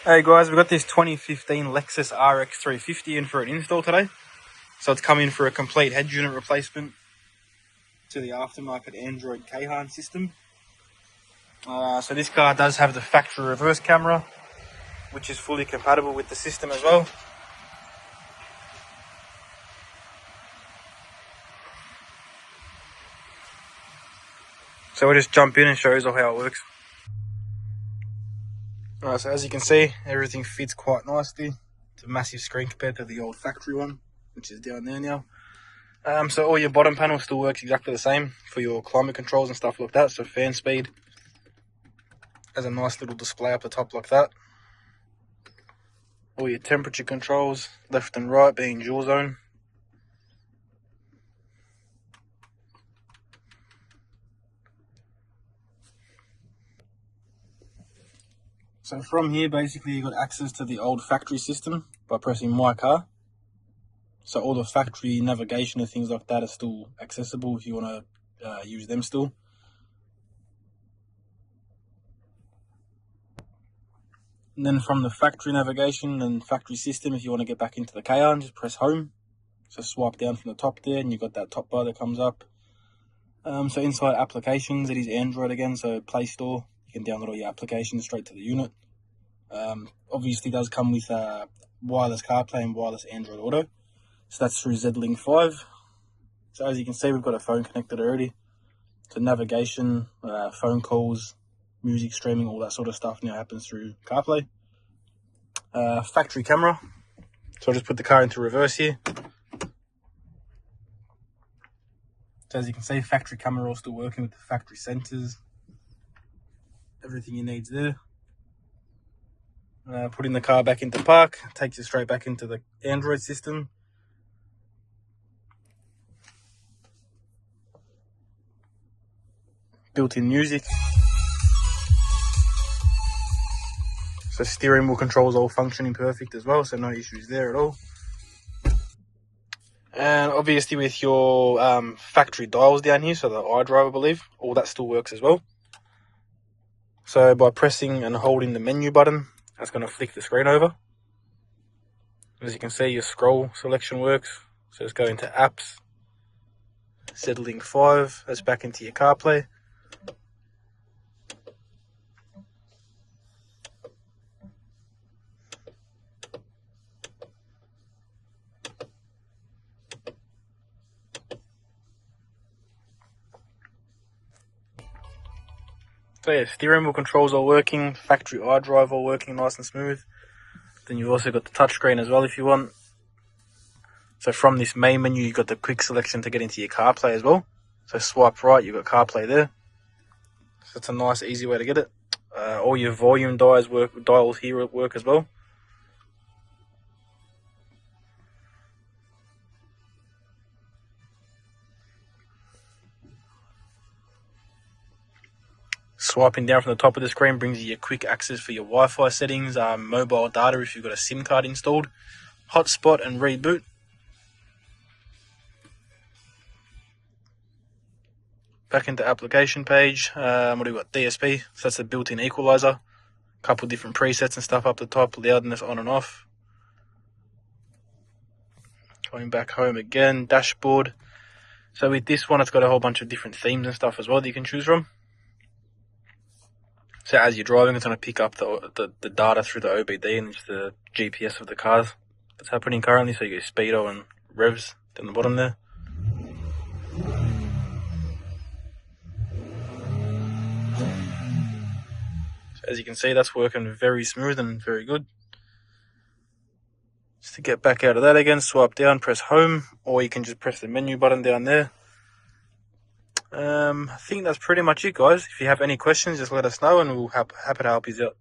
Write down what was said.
Hey guys, we've got this 2015 Lexus RX 350 in for an install today. So it's come in for a complete head unit replacement to the aftermarket Android Kayhan system. So this car does have the factory reverse camera, which is fully compatible with the system as well. So we'll just jump in and show you how it works. Alright, so as you can see, everything fits quite nicely. It's a massive screen compared to the old factory one, which is down there now. So all your bottom panel still works exactly the same for your climate controls and stuff like that. So fan speed has a nice little display up the top like that. All your temperature controls, left and right being dual zone. So from here, basically you got access to the old factory system by pressing My Car. So all the factory navigation and things like that are still accessible if you want to use them still. And then from the factory navigation and factory system, if you want to get back into the Kayhan, just press home. So swipe down from the top there and you've got that top bar that comes up. So inside applications, it is Android again, so Play Store. You can download all your applications straight to the unit. Obviously does come with wireless CarPlay and wireless Android Auto. So that's through Z-Link 5. So as you can see, we've got a phone connected already. So navigation, phone calls, music streaming, all that sort of stuff now happens through CarPlay. Factory camera. So I'll just put the car into reverse here. So as you can see, factory camera all still working with the factory sensors. Everything you need's there. Putting the car back into park takes you straight back into the Android system. Built-in music. So steering wheel controls all functioning perfect as well, so no issues there at all. And obviously with your factory dials down here, so the iDrive I believe, all that still works as well. So by pressing and holding the menu button, that's going to flick the screen over. As you can see, your scroll selection works. So just go into apps, Z-Link 5, that's back into your CarPlay. So yeah, steering wheel controls are working, factory iDrive all working nice and smooth. Then you've also got the touchscreen as well if you want. So from this main menu, you've got the quick selection to get into your CarPlay as well. So swipe right, you've got CarPlay there. So it's a nice, easy way to get it. All your volume dials here work as well. Swiping down from the top of the screen brings you your quick access for your Wi-Fi settings, mobile data if you've got a SIM card installed, hotspot and reboot. Back into application page, what do we got? DSP, so that's the built-in equalizer. A couple different presets and stuff up the top, loudness on and off. Going back home again, dashboard. So with this one, it's got a whole bunch of different themes and stuff as well that you can choose from. So as you're driving, it's going to pick up the data through the OBD and just the GPS of the cars that's happening currently. So you get speedo and revs down the bottom there. So as you can see, that's working very smooth and very good. Just to get back out of that again, swipe down, press home, or you can just press the menu button down there. I think that's pretty much it, guys. If you have any questions, just let us know and we'll happy to help you out.